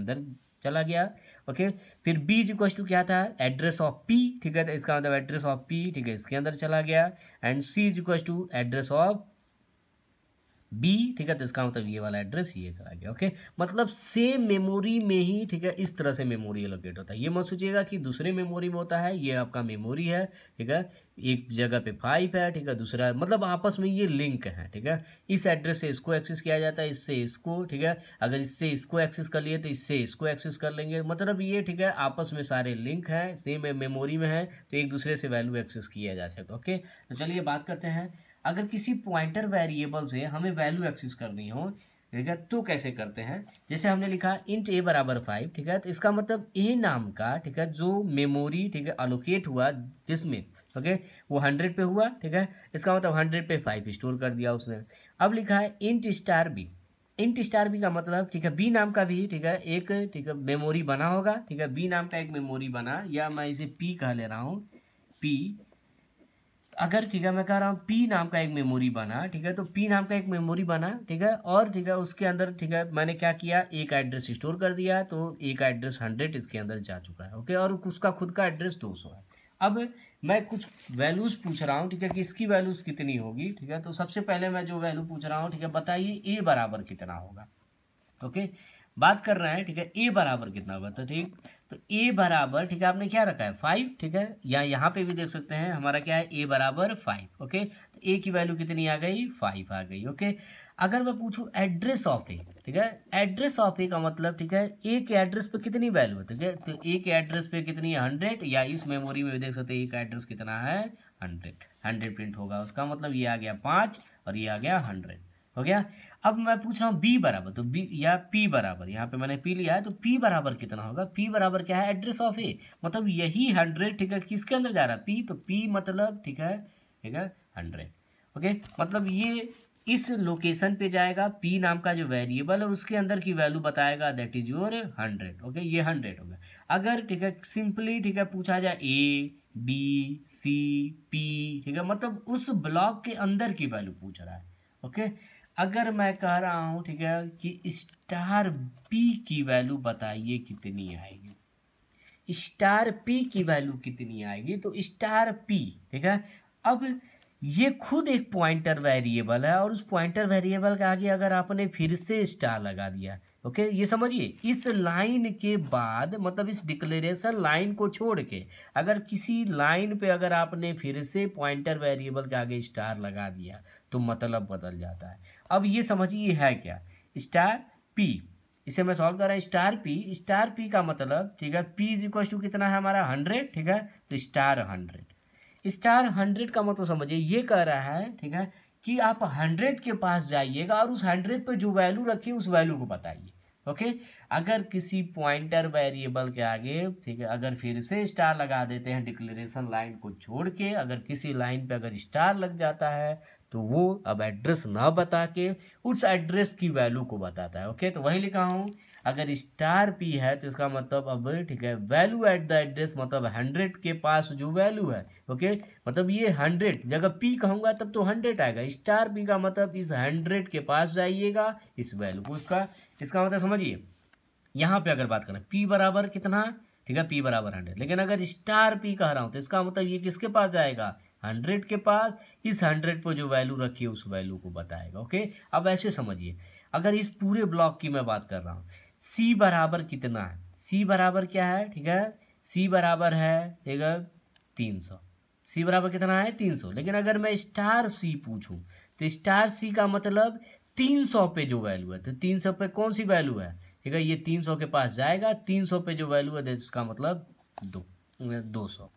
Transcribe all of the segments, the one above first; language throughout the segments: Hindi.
अंदर चला गया। ओके, फिर बी इज इक्वल टू क्या था, एड्रेस ऑफ पी, ठीक है, तो इसका मतलब एड्रेस ऑफ पी, ठीक है, इसके अंदर चला गया। And C is equal to address of B, ठीक है, तो इसका मतलब ये वाला एड्रेस ये चला गया। ओके, मतलब सेम मेमोरी में ही, ठीक है, इस तरह से मेमोरी एलोकेट होता है। ये मत सोचिएगा कि दूसरे मेमोरी में होता है, ये आपका मेमोरी है, ठीक है, एक जगह पे 5 है, ठीक है, दूसरा मतलब आपस में ये लिंक है, ठीक है। इस एड्रेस से इसको एक्सेस किया जाता है, इससे इसको, ठीक है, अगर इससे इसको एक्सेस कर लिए तो इससे इसको एक्सेस कर लेंगे, मतलब ये, ठीक है, आपस में सारे लिंक हैं, सेम मेमोरी में है, तो एक दूसरे से वैल्यू एक्सेस किया जा सकता है। ओके, तो चलिए बात करते हैं, अगर किसी पॉइंटर वेरिएबल से हमें वैल्यू एक्सेस करनी हो, ठीक है, तो कैसे करते हैं। जैसे हमने लिखा इंट ए बराबर 5, ठीक है, तो इसका मतलब ए नाम का, ठीक है, जो मेमोरी, ठीक है, अलोकेट हुआ जिसमें, ओके, वो 100 पे हुआ, ठीक है, इसका मतलब 100 पे 5 स्टोर कर दिया उसने। अब लिखा है int star B, int star B का मतलब, ठीक है, बी नाम का भी, ठीक है, एक, ठीक है, मेमोरी बना होगा, ठीक है, बी नाम का एक मेमोरी बना, या मैं इसे पी कह ले रहा हूँ, पी, अगर, ठीक है, मैं कह रहा हूँ पी नाम का एक मेमोरी बना, ठीक है, तो पी नाम का एक मेमोरी बना, ठीक है, और, ठीक है, उसके अंदर, ठीक है, मैंने क्या किया, एक एड्रेस स्टोर कर दिया, तो एक एड्रेस 100 इसके अंदर जा चुका है। ओके, और उसका खुद का एड्रेस 200 है। अब मैं कुछ वैल्यूज़ पूछ रहा हूँ, ठीक है, कि इसकी वैल्यूज़ कितनी होगी, ठीक है, तो सबसे पहले मैं जो वैल्यू पूछ रहा हूँ, ठीक है, बताइए ए बराबर कितना होगा। ओके, बात कर रहे हैं, ठीक है, ए बराबर कितना होगा, तो ठीक, तो ए बराबर, ठीक है, आपने क्या रखा है 5, ठीक है, या यहाँ पे भी देख सकते हैं हमारा क्या है, ए बराबर 5। ओके, तो ए की वैल्यू कितनी आ गई, 5 आ गई। ओके, अगर मैं पूछूं एड्रेस ऑफ ए, ठीक है, एड्रेस ऑफ ए का मतलब, ठीक है, ए के एड्रेस पे कितनी वैल्यू है, ठीक है, तो ए के एड्रेस पे कितनी है 100, या इस मेमोरी में भी देख सकते हैं ए का एड्रेस कितना है 100 प्रिंट होगा, उसका मतलब ये आ गया 5 और ये आ गया 100, हो गया। अब मैं पूछ रहा हूँ बी बराबर, तो बी या पी बराबर, यहाँ पे मैंने पी लिया है, तो पी बराबर कितना होगा, पी बराबर क्या है, एड्रेस ऑफ ए, मतलब यही 100, ठीक है, किसके अंदर जा रहा है, पी, तो पी मतलब, ठीक है, 100। ओके, मतलब ये इस लोकेशन पे जाएगा, पी नाम का जो वेरिएबल है उसके अंदर की वैल्यू बताएगा, दैट इज योर 100। ओके, ये 100 हो गया। अगर, ठीक है, सिंपली, ठीक है, पूछा जाए ए बी सी पी, ठीक है, मतलब उस ब्लॉक के अंदर की वैल्यू पूछ रहा है। ओके, अगर मैं कह रहा हूँ, ठीक है, कि स्टार पी की वैल्यू बताइए कितनी आएगी, स्टार पी की वैल्यू कितनी आएगी, तो स्टार पी, ठीक है, अब ये खुद एक पॉइंटर वेरिएबल है, और उस पॉइंटर वेरिएबल के आगे अगर आपने फिर से स्टार लगा दिया, ओके, ये समझिए, इस लाइन के बाद, मतलब इस डिक्लेरेशन लाइन को छोड़ के अगर किसी लाइन पे अगर आपने फिर से पॉइंटर वेरिएबल के आगे स्टार लगा दिया तो मतलब बदल जाता है। अब ये समझिए है क्या, स्टार पी, इसे मैं सॉल्व कर रहा हूँ, स्टार पी का मतलब, ठीक है, पी इज इक्वल टू कितना है हमारा 100, ठीक है, तो स्टार 100 का मतलब समझिए ये कह रहा है, ठीक है, कि आप 100 के पास जाइएगा और उस 100 पे जो वैल्यू रखी है उस वैल्यू को बताइए। ओके, अगर किसी पॉइंटर वेरिएबल के आगे, ठीक है, अगर फिर से स्टार लगा देते हैं डिक्लेरेशन लाइन को छोड़ के, अगर किसी लाइन पे अगर स्टार लग जाता है तो वो अब एड्रेस ना बता के उस एड्रेस की वैल्यू को बताता है। ओके, तो वही लिखा हूँ, अगर स्टार पी है तो इसका मतलब अब, ठीक है, वैल्यू एट द एड्रेस, मतलब 100 के पास जो वैल्यू है। ओके, मतलब ये 100 जगह पी कहूँगा तब तो 100 आएगा, स्टार पी का मतलब इस 100 के पास जाइएगा, इस वैल्यू को, इसका मतलब समझिए, यहाँ पे अगर बात करें पी बराबर कितना, ठीक है, पी बराबर 100, लेकिन अगर स्टार पी कह रहा हूँ तो इसका मतलब ये किसके पास जाएगा, 100 के पास, इस 100 पर जो वैल्यू रखी है उस वैल्यू को बताएगा। ओके, अब ऐसे समझिए, अगर इस पूरे ब्लॉक की मैं बात कर रहा हूँ, सी बराबर कितना है, सी बराबर क्या है, ठीक है, सी बराबर है, ठीक है, 300, सी बराबर कितना है 300, लेकिन अगर मैं स्टार सी पूछूं तो स्टार सी का मतलब 300 पे जो वैल्यू है, तो 300 पे कौन सी वैल्यू है, ठीक है, ये 300 के पास जाएगा, 300 पे जो वैल्यू है इसका मतलब 200।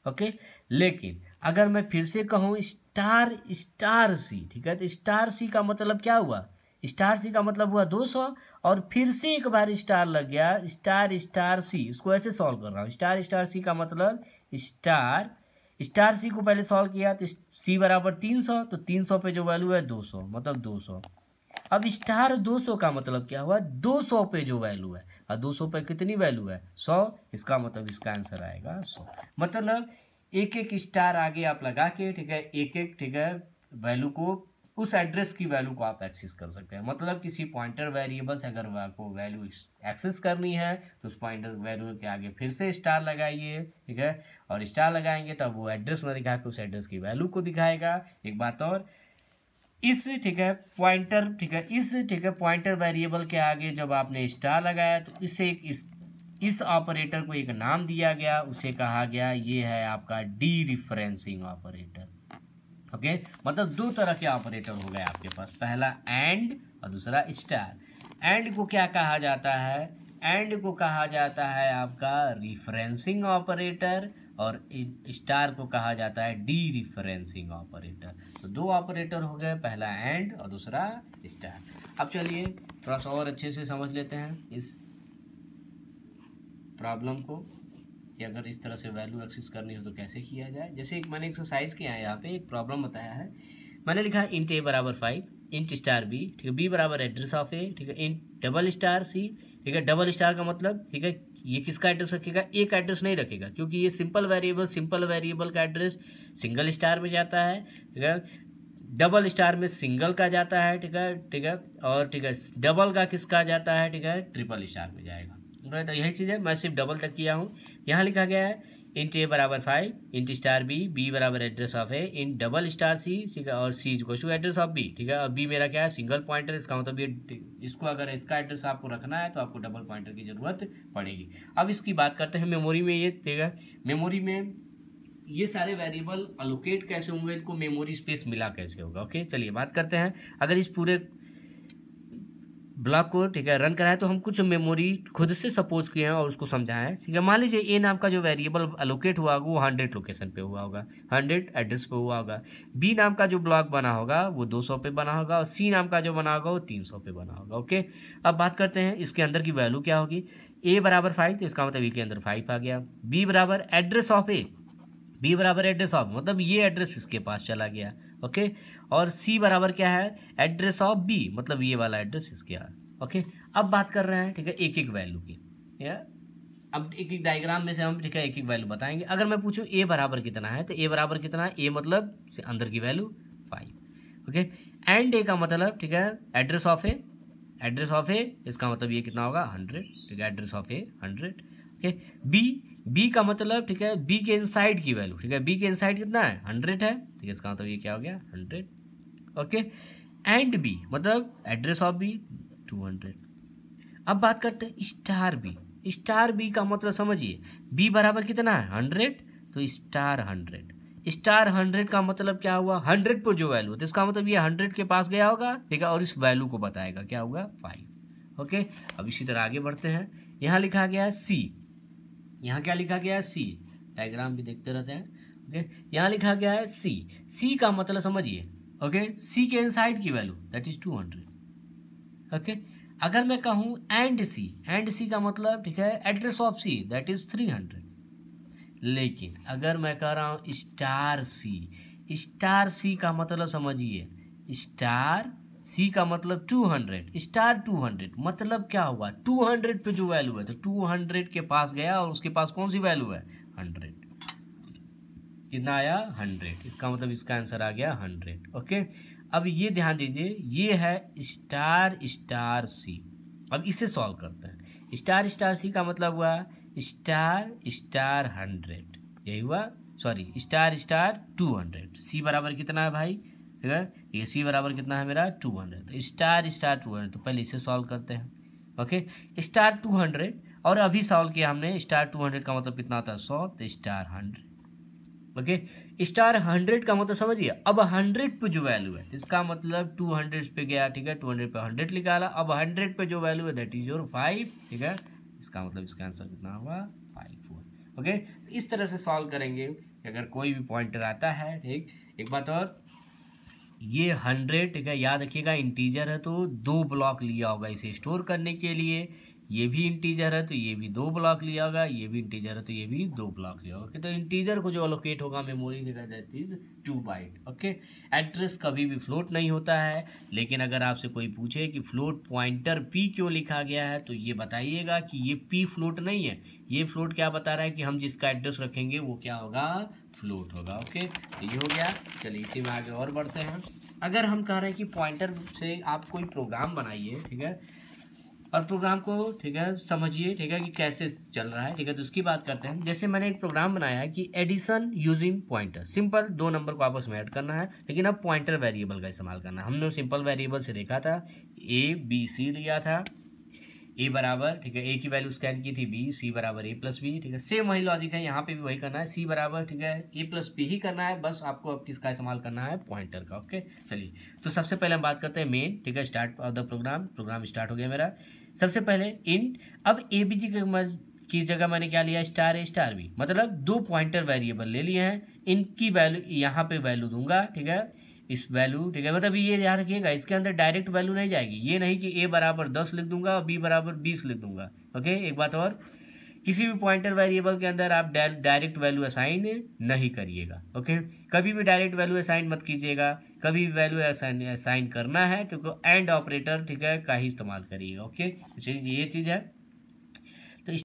ओके, लेकिन अगर मैं फिर से कहूँ स्टार सी, ठीक है, तो स्टार सी का मतलब क्या हुआ, स्टार सी का मतलब हुआ 200, और फिर से एक बार स्टार लग गया, स्टार सी, इसको ऐसे सॉल्व कर रहा हूँ, स्टार सी का मतलब स्टार सी को पहले सॉल्व किया तो सी बराबर 300, तो 300 पे जो वैल्यू है 200, मतलब 200। अब स्टार 200 का मतलब क्या हुआ, 200 पे जो वैल्यू है, और 200 पे कितनी वैल्यू है 100, इसका मतलब इसका आंसर आएगा 100। मतलब एक एक स्टार आगे आप लगा के, ठीक है, एक एक, ठीक है, वैल्यू को उस एड्रेस की वैल्यू को आप एक्सेस कर सकते हैं। मतलब किसी पॉइंटर वेरिएबल से अगर आपको वैल्यू एक्सेस करनी है तो उस पॉइंटर वैल्यू के आगे फिर से स्टार लगाइए, ठीक है, और स्टार लगाएंगे तब वो एड्रेस ना दिखा के उस एड्रेस की वैल्यू को दिखाएगा। एक बात और, इस ठीक है पॉइंटर, ठीक है, इस ठीक है पॉइंटर वेरिएबल के आगे जब आपने स्टार लगाया तो इसे इस ऑपरेटर को एक नाम दिया गया, उसे कहा गया ये है आपका डी रिफरेंसिंग ऑपरेटर। ओके, मतलब दो तरह के ऑपरेटर हो गए आपके पास, पहला एंड और दूसरा स्टार। एंड को क्या कहा जाता है? एंड को कहा जाता है आपका रिफरेंसिंग ऑपरेटर और स्टार को कहा जाता है डी रिफरेंसिंग ऑपरेटर। तो दो ऑपरेटर हो गए, पहला एंड और दूसरा स्टार। अब चलिए थोड़ा सा और अच्छे से समझ लेते हैं इस प्रॉब्लम को कि अगर इस तरह से वैल्यू एक्सेस करनी हो तो कैसे किया जाए। जैसे एक मैंने एक्सरसाइज किया है, यहाँ पे एक प्रॉब्लम बताया है, मैंने लिखा इंट ए बराबर 5, इंट स्टार बी, ठीक है, बी बराबर एड्रेस ऑफ ए, ठीक है, इंट डबल स्टार सी, ठीक है, डबल स्टार का मतलब, ठीक है, ये किसका एड्रेस रखेगा? एक एड्रेस नहीं रखेगा क्योंकि ये सिंपल वेरिएबल का एड्रेस सिंगल स्टार में जाता है, ठीक है, डबल स्टार में सिंगल का जाता है, ठीक है, ठीक है, और ठीक है डबल का किसका जाता है, ठीक है, ट्रिपल स्टार में जाएगा। तो यही चीज़ है, मैं सिर्फ डबल तक किया हूँ। यहाँ लिखा गया है इंट ए बराबर 5, इंट स्टार बी, बी बराबर address of A, int double star C, ठीक है, और C equal to address of B, ठीक है, और बी मेरा क्या है? Single pointer. इसका मतलब ये इसको अगर इसका एड्रेस आपको रखना है तो आपको डबल पॉइंटर की जरूरत पड़ेगी। अब इसकी बात करते हैं मेमोरी में। ये ठीक है, मेमोरी में ये सारे वेरिएबल अलोकेट कैसे होंगे, इनको मेमोरी स्पेस मिला कैसे होगा। ओके, चलिए बात करते हैं। अगर इस पूरे ब्लॉक को, ठीक है, रन कराए तो हम कुछ मेमोरी खुद से सपोज किए हैं और उसको समझाएं। ठीक है, मान लीजिए ए नाम का जो वेरिएबल अलोकेट हुआ होगा वो 100 लोकेशन पे हुआ होगा, 100 एड्रेस पे हुआ होगा। बी नाम का जो ब्लॉक बना होगा वो 200 पे बना होगा और सी नाम का जो बना होगा वो 300 पे बना होगा। ओके, अब बात करते हैं इसके अंदर की वैल्यू क्या होगी। ए बराबर 5 तो इसका मतलब ए के अंदर 5 आ गया। बी बराबर एड्रेस ऑफ ए, बी बराबर एड्रेस ऑफ मतलब ये एड्रेस इसके पास चला गया। ओके, और सी बराबर क्या है? एड्रेस ऑफ बी मतलब ये वाला एड्रेस इसके यहाँ। ओके, अब बात कर रहे हैं, ठीक है, एक एक वैल्यू की। या अब एक एक डायग्राम में से हम, ठीक है, एक एक वैल्यू बताएंगे। अगर मैं पूछूं ए बराबर कितना है तो ए बराबर कितना है? ए मतलब अंदर की वैल्यू 5। ओके, एंड ए का मतलब, ठीक है, address of A, address of A इसका मतलब ये कितना होगा? 100, ठीक है, address of A 100। Okay, B का मतलब, ठीक है, बी के इनसाइड की वैल्यू, ठीक है, बी के इनसाइड कितना है? 100 है, ठीक है, इसका मतलब ये क्या हो गया? 100। ओके, एंड बी मतलब एड्रेस ऑफ बी 200। अब बात करते हैं स्टार बी। स्टार बी का मतलब समझिए, बी बराबर कितना है? 100, तो स्टार 100। स्टार 100 का मतलब क्या हुआ? 100 पर जो वैल्यू तो इसका मतलब ये 100 के पास गया होगा, ठीक है, और इस वैल्यू को बताएगा, क्या होगा? 5। ओके, अब इसी तरह आगे बढ़ते हैं। यहाँ लिखा गया है सी, यहाँ क्या लिखा गया है? सी, डायग्राम भी देखते रहते हैं। ओके, यहाँ लिखा गया है सी, सी का मतलब समझिए। ओके, सी के इनसाइड की वैल्यू दैट इज 200। ओके, अगर मैं कहूँ एंड सी का मतलब, ठीक है, address of see that is 300। लेकिन अगर मैं कह रहा हूँ स्टार सी का मतलब समझिए, स्टार सी का मतलब 200, स्टार 200 मतलब क्या हुआ? 200 पे जो वैल्यू है तो 200 के पास गया और उसके पास कौन सी वैल्यू है? 100। कितना आया? 100। इसका मतलब इसका आंसर आ गया 100। ओके, अब ये ध्यान दीजिए, ये है स्टार सी। अब इसे सॉल्व करते हैं। स्टार सी का मतलब हुआ स्टार 100, यही हुआ, सॉरी स्टार 200। सी बराबर कितना है भाई? ठीक है, ये सी बराबर कितना है मेरा? 200। तो स्टार 200, तो पहले इसे सॉल्व करते हैं। ओके, स्टार 200 और अभी सॉल्व किया हमने, स्टार 200 का मतलब कितना होता है? 100, तो स्टार 100। ओके, स्टार 100 का मतलब समझिए, अब 100 पे जो वैल्यू है इसका मतलब 200 पे गया, ठीक है, 200 पे 100 निकाला, अब 100 पे जो वैल्यू है दैट इज योर 5, ठीक है, इसका मतलब इसका आंसर कितना हुआ? 5 हुआ। ओके, तो इस तरह से सॉल्व करेंगे अगर कोई भी पॉइंटर आता है। ठीक, एक बात और, ये 100, ठीक है, याद रखिएगा इंटीजर है तो 2 ब्लॉक लिया होगा इसे स्टोर करने के लिए। ये भी इंटीजर है तो ये भी 2 ब्लॉक लिया होगा, ये भी इंटीजर है तो ये भी 2 ब्लॉक लिया होगा। तो इंटीजर को जो अलोकेट होगा मेमोरी से that is 2 byte. Okay, address कभी भी फ्लोट नहीं होता है, लेकिन अगर आपसे कोई पूछे कि फ्लोट पॉइंटर पी क्यों लिखा गया है तो ये बताइएगा कि ये पी फ्लोट नहीं है, ये फ्लोट क्या बता रहा है कि हम जिसका एड्रेस रखेंगे वो क्या होगा? फ्लोट होगा। ओके, तो ये हो गया। चलिए इसी में आगे और बढ़ते हैं। अगर हम कह रहे हैं कि पॉइंटर से आप कोई प्रोग्राम बनाइए, ठीक है, और प्रोग्राम को, ठीक है, समझिए, ठीक है, कि कैसे चल रहा है, ठीक है, तो उसकी बात करते हैं। जैसे मैंने एक प्रोग्राम बनाया है कि addition using pointer, simple 2 number को आपस में ऐड करना है, लेकिन अब पॉइंटर वेरिएबल का इस्तेमाल करना है। हमने सिंपल वेरिएबल से देखा था, ABC लिया था, ए बराबर, ठीक है, ए की वैल्यू स्कैन की थी B, C बराबर A+B, ठीक है, सेम वही लॉजिक है, यहाँ पे भी वही करना है, C बराबर, ठीक है, A+B ही करना है, बस आपको अब किसका इस्तेमाल करना है, पॉइंटर का। ओके, चलिए, तो सबसे पहले हम बात करते हैं मेन, ठीक है, start of the program start हो गया मेरा। सबसे पहले इंट, अब ABC की जगह मैंने क्या लिया, *A**B, मतलब 2 पॉइंटर वेरिएबल ले लिए हैं, इनकी वैल्यू यहाँ पे वैल्यू दूंगा, ठीक है, इस वैल्यू, ठीक है, मतलब ये याद रखिएगा, इसके अंदर डायरेक्ट वैल्यू नहीं जाएगी, ये नहीं कि A बराबर 10 लिख दूंगा और B बराबर 20 लिख दूंगा। ओके, एक बात और, किसी भी पॉइंटर वेरिएबल के अंदर आप डायरेक्ट वैल्यू असाइन नहीं करिएगा। ओके, कभी भी डायरेक्ट वैल्यू असाइन मत कीजिएगा, कभी भी वैल्यू असाइन करना है तो एंड ऑपरेटर, ठीक है, का ही इस्तेमाल करिएगा। ओके, चलिए, ये चीज़ है।